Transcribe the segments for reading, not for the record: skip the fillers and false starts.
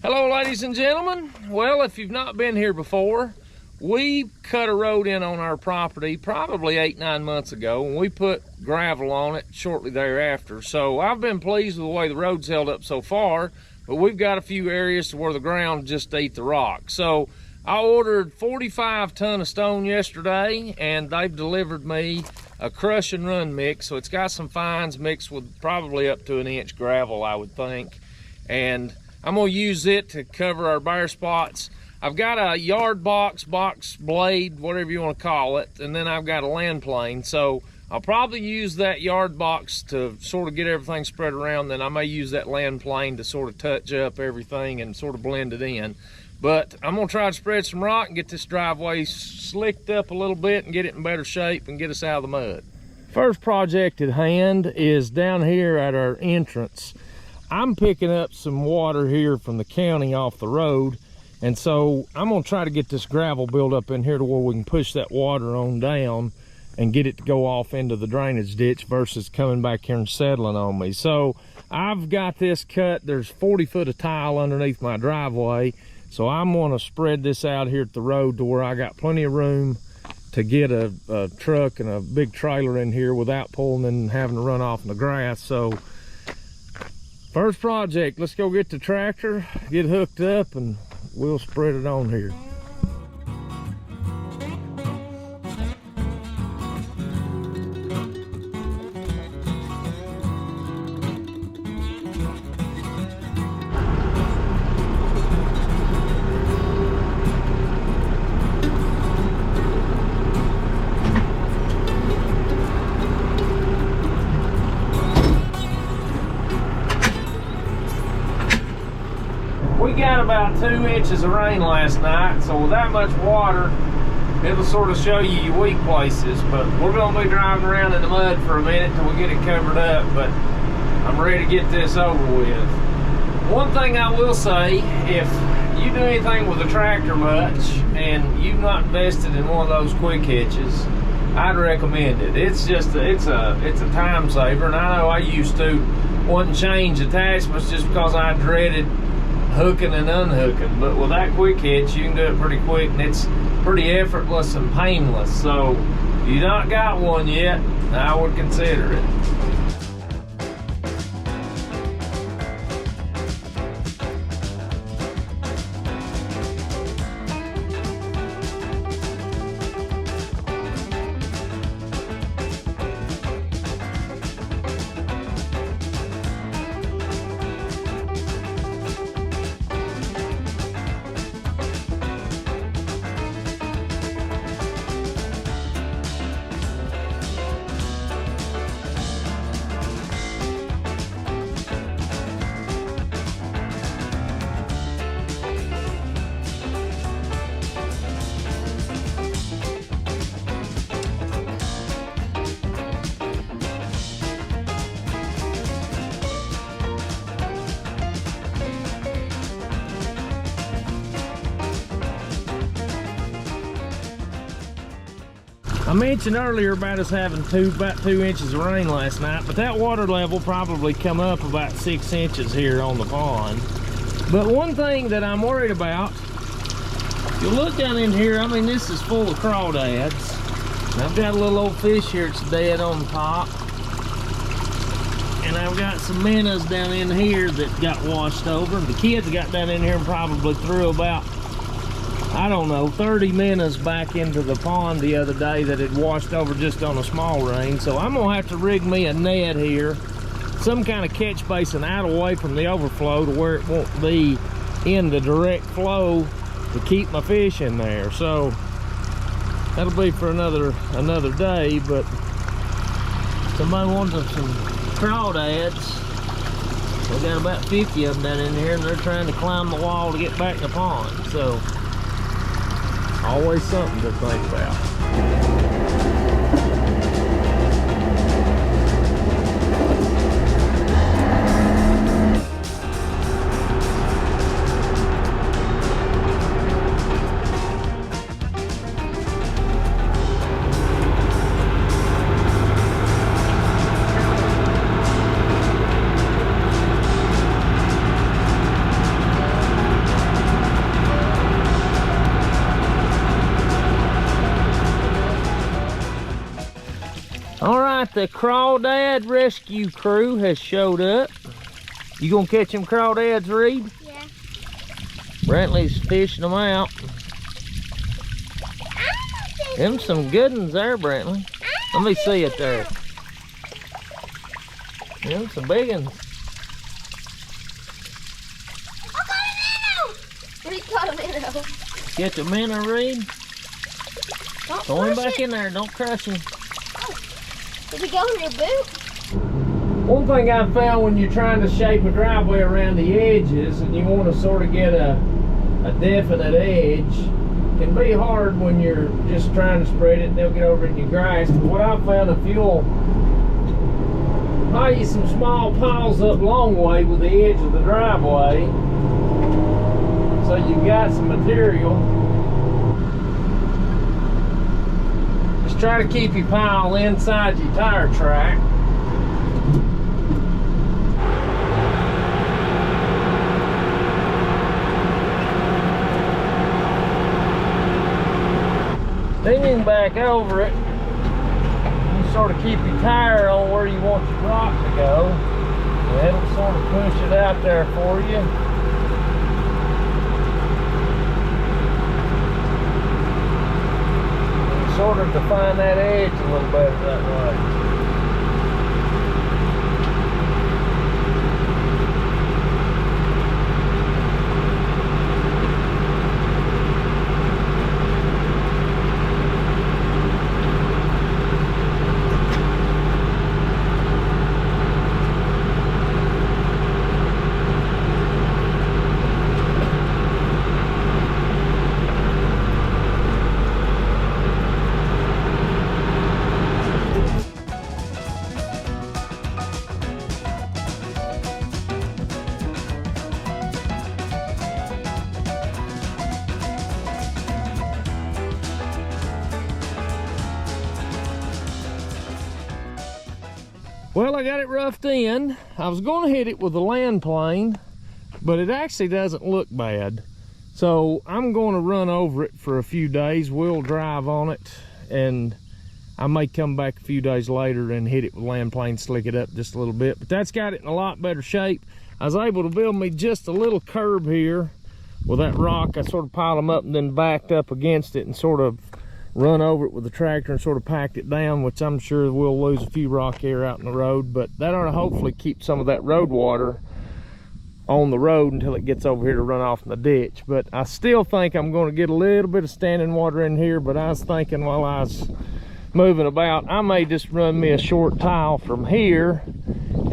Hello ladies and gentlemen. Well, if you've not been here before, we cut a road in on our property probably 8-9 months ago, and we put gravel on it shortly thereafter. So I've been pleased with the way the road's held up so far, but we've got a few areas where the ground just ate the rock. So I ordered 45 ton of stone yesterday, and they've delivered me a crush and run mix. So it's got some fines mixed with probably up to 1 inch gravel, I would think. And I'm gonna use it to cover our bare spots. I've got a yard box blade, whatever you want to call it, and then I've got a land plane. So I'll probably use that yard box to sort of get everything spread around. Then I may use that land plane to sort of touch up everything and sort of blend it in. But I'm gonna try to spread some rock and get this driveway slicked up a little bit and get it in better shape and get us out of the mud. First project at hand is down here at our entrance. I'm picking up some water here from the county off the road, and so I'm gonna try to get this gravel built up in here to where we can push that water on down and get it to go off into the drainage ditch versus coming back here and settling on me. So I've got this cut. There's 40 foot of tile underneath my driveway, so I'm gonna spread this out here at the road to where I got plenty of room to get a truck and a big trailer in here without pulling and having to run off in the grass. So first project, let's go get the tractor, get hooked up, and we'll spread it on here. We got about 2 inches of rain last night, so with that much water, it'll sort of show you your weak places. But we're gonna be driving around in the mud for a minute till we get it covered up, but I'm ready to get this over with. One thing I will say, if you do anything with a tractor much and you've not invested in one of those quick hitches, I'd recommend it. It's just it's a time saver, and I know I used to want to change attachments just because I dreaded hooking and unhooking, but with that quick hitch you can do it pretty quick, and it's pretty effortless and painless. So if you not got one yet, I would consider it. I mentioned earlier about us having about 2 inches of rain last night, but that water level probably come up about 6 inches here on the pond. But one thing that I'm worried about, if you look down in here, I mean, this is full of crawdads. I've got a little old fish here that's dead on the top. And I've got some minnows down in here that got washed over. The kids got down in here and probably threw about, I don't know, 30 minnows back into the pond the other day that had washed over just on a small rain. So I'm gonna have to rig me a net here, some kind of catch basin out away from the overflow to where it won't be in the direct flow to keep my fish in there. So that'll be for another day. But somebody wanted some crawdads. We got about 50 of them down in here, and they're trying to climb the wall to get back in the pond. So always something to think about. All right, the crawdad rescue crew has showed up. You gonna catch them crawdads, Reed? Yeah. Brantley's fishing them out. Them some good ones there, Brantley. Let me see it there. Them some big ones. We caught a minnow. Get the minnow, Reed. Throw him back in there. Don't crush him. Oh. Did he go in your boot? One thing I found when you're trying to shape a driveway around the edges and you want to sort of get a definite edge, can be hard when you're just trying to spread it and they'll get over in your grass. But what I found, if you'll buy you some small piles up long way with the edge of the driveway, so you've got some material. Just try to keep your pile inside your tire track. Leaning back over it, you sort of keep your tire on where you want your rock to go. And it'll sort of push it out there for you. And sort of define that edge a little better that way. Well, I got it roughed in. I was going to hit it with a land plane, but it actually doesn't look bad. So I'm going to run over it for a few days, wheel drive on it, and I may come back a few days later and hit it with land plane, slick it up just a little bit. But that's got it in a lot better shape. I was able to build me just a little curb here with that rock. I sort of piled them up and then backed up against it and sort of run over it with the tractor and sort of packed it down, which I'm sure we'll lose a few rock here out in the road, but that ought to hopefully keep some of that road water on the road until it gets over here to run off in the ditch. But I still think I'm going to get a little bit of standing water in here. But I was thinking while I was moving about, I may just run me a short tile from here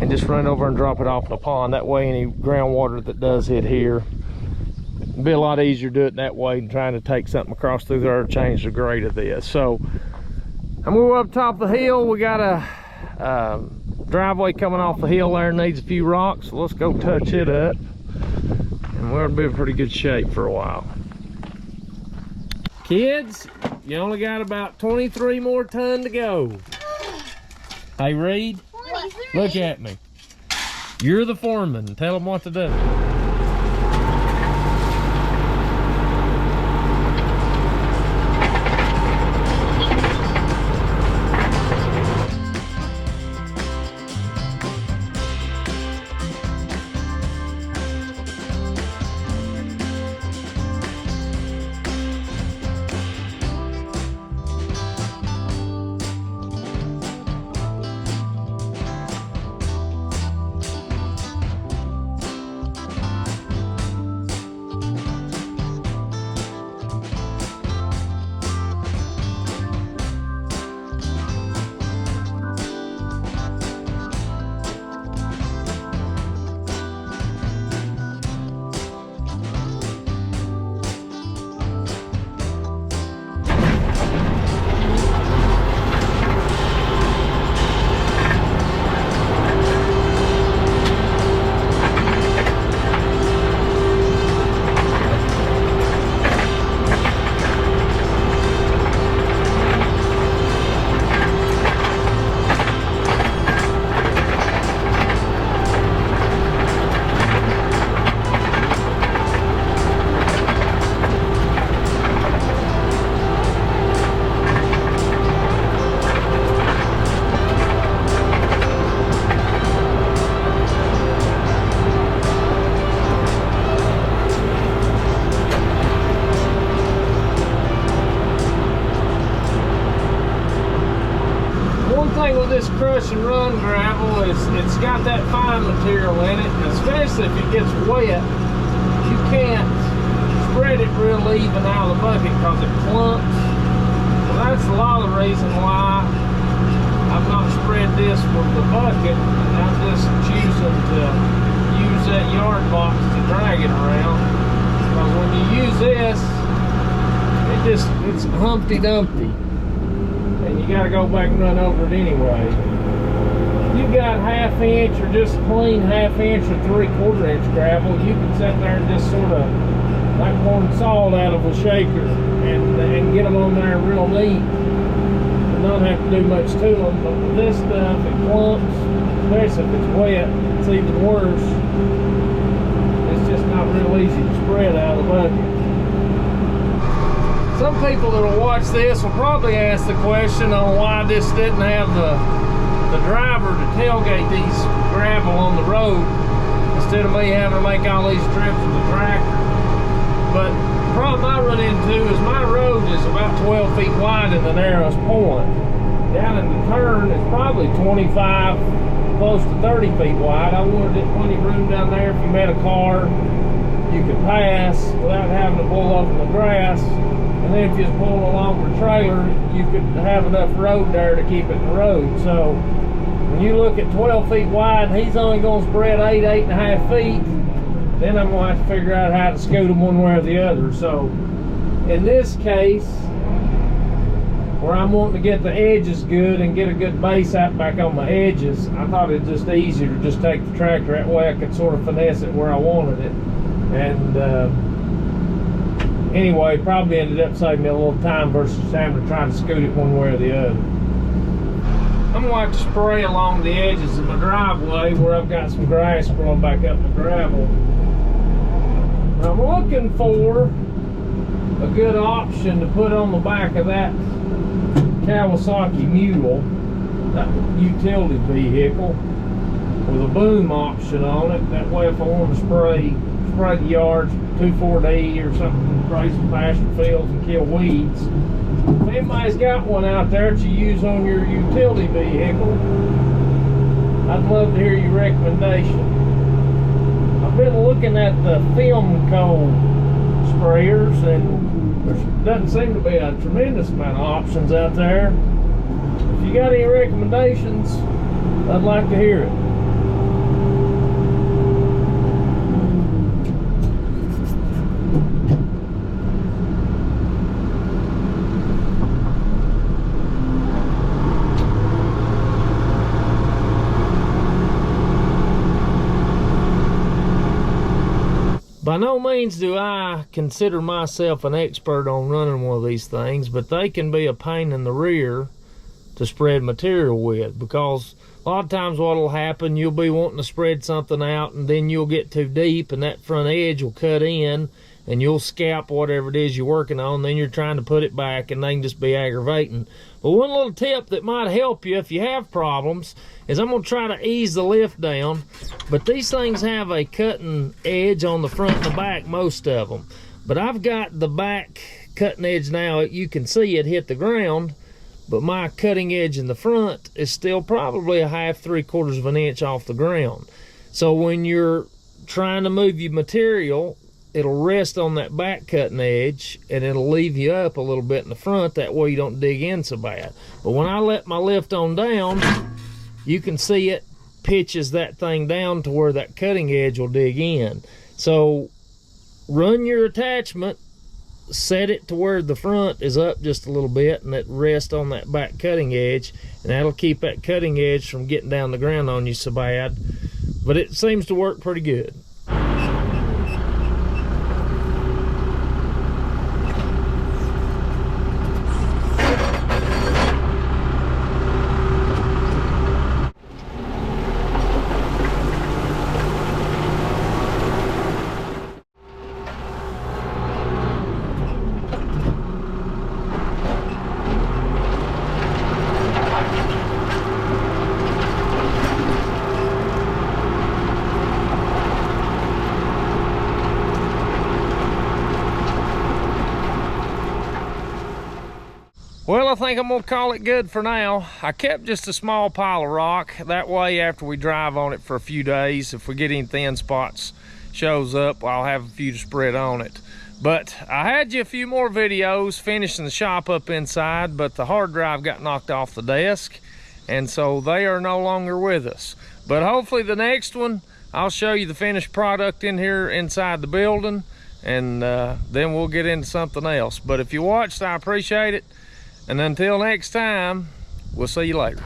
and just run over and drop it off in the pond. That way any groundwater that does hit here, it'll be a lot easier to do it that way than trying to take something across through there to change the grade of this. So I'm going to go up top of the hill. We got a driveway coming off the hill there, needs a few rocks, so let's go touch it up and we'll be in pretty good shape for a while. Kids, you only got about 23 more ton to go. Hey Reed, 23. Look at me. You're the foreman. Tell them what to do. one thing with this crush and run gravel is it's got that fine material in it, and especially if it gets wet, you can't spread it real even out of the bucket because it clumps. So that's a lot of the reason why I've not spread this with the bucket, and I'm just choosing to use that yard box to drag it around. Because when you use this, it's Humpty Dumpty, and you got to go back and run over it anyway. You got 1/2 inch or just plain 1/2 inch or 3/4 inch gravel, you can sit there and just sort of like pouring salt out of a shaker and get them on there real neat and not have to do much to them. But with this stuff, it clumps, especially if it's wet. It's even worse. It's just not real easy to spread out of the bucket. Some people that will watch this will probably ask the question on why this didn't have the driver to tailgate these gravel on the road instead of me having to make all these trips with the tractor. But the problem I run into is my road is about 12 feet wide in the narrowest point. Down in the turn, it's probably 25, close to 30 feet wide. I wanted it plenty of room down there if you met a car you could pass without having to pull up in the grass. And then if you was pulling a longer trailer, you could have enough road there to keep it in the road. So when you look at 12 feet wide, and he's only going to spread 8.5 feet, then I'm going to have to figure out how to scoot them one way or the other. So in this case, where I'm wanting to get the edges good and get a good base out back on my edges, I thought it'd just easier to just take the tractor. That way I could sort of finesse it where I wanted it. And anyway, probably ended up saving me a little time versus having to try to scoot it one way or the other. I'm going to have to spray along the edges of my driveway where I've got some grass growing back up the gravel. I'm looking for a good option to put on the back of that Kawasaki Mule, that utility vehicle, with a boom option on it. That way if I want to spray the yards, 2,4-D or something, spray some pasture fields and kill weeds. If anybody's got one out there that you use on your utility vehicle, I'd love to hear your recommendation. I've been looking at the film coal sprayers, and there doesn't seem to be a tremendous amount of options out there. If you got any recommendations, I'd like to hear it. By no means do I consider myself an expert on running one of these things, but they can be a pain in the rear to spread material with, because a lot of times what will happen, you'll be wanting to spread something out and then you'll get too deep and that front edge will cut in and you'll scalp whatever it is you're working on. Then you're trying to put it back and they can just be aggravating. But one little tip that might help you if you have problems is I'm going to try to ease the lift down. But these things have a cutting edge on the front and the back, most of them. But I've got the back cutting edge now. You can see it hit the ground, but my cutting edge in the front is still probably a 1/2, 3/4 of an inch off the ground. So when you're trying to move your material, it'll rest on that back cutting edge and it'll leave you up a little bit in the front. That way you don't dig in so bad. But when I let my lift on down, you can see it pitches that thing down to where that cutting edge will dig in. So run your attachment, set it to where the front is up just a little bit and it rests on that back cutting edge, and that'll keep that cutting edge from getting down the ground on you so bad. But it seems to work pretty good. Well, I think I'm gonna call it good for now. I kept just a small pile of rock. That way, after we drive on it for a few days, if we get any thin spots shows up, I'll have a few to spread on it. But I had you a few more videos finishing the shop up inside, but the hard drive got knocked off the desk, and so they are no longer with us. But hopefully the next one, I'll show you the finished product in here inside the building, and then we'll get into something else. But if you watched, I appreciate it. And until next time, we'll see you later.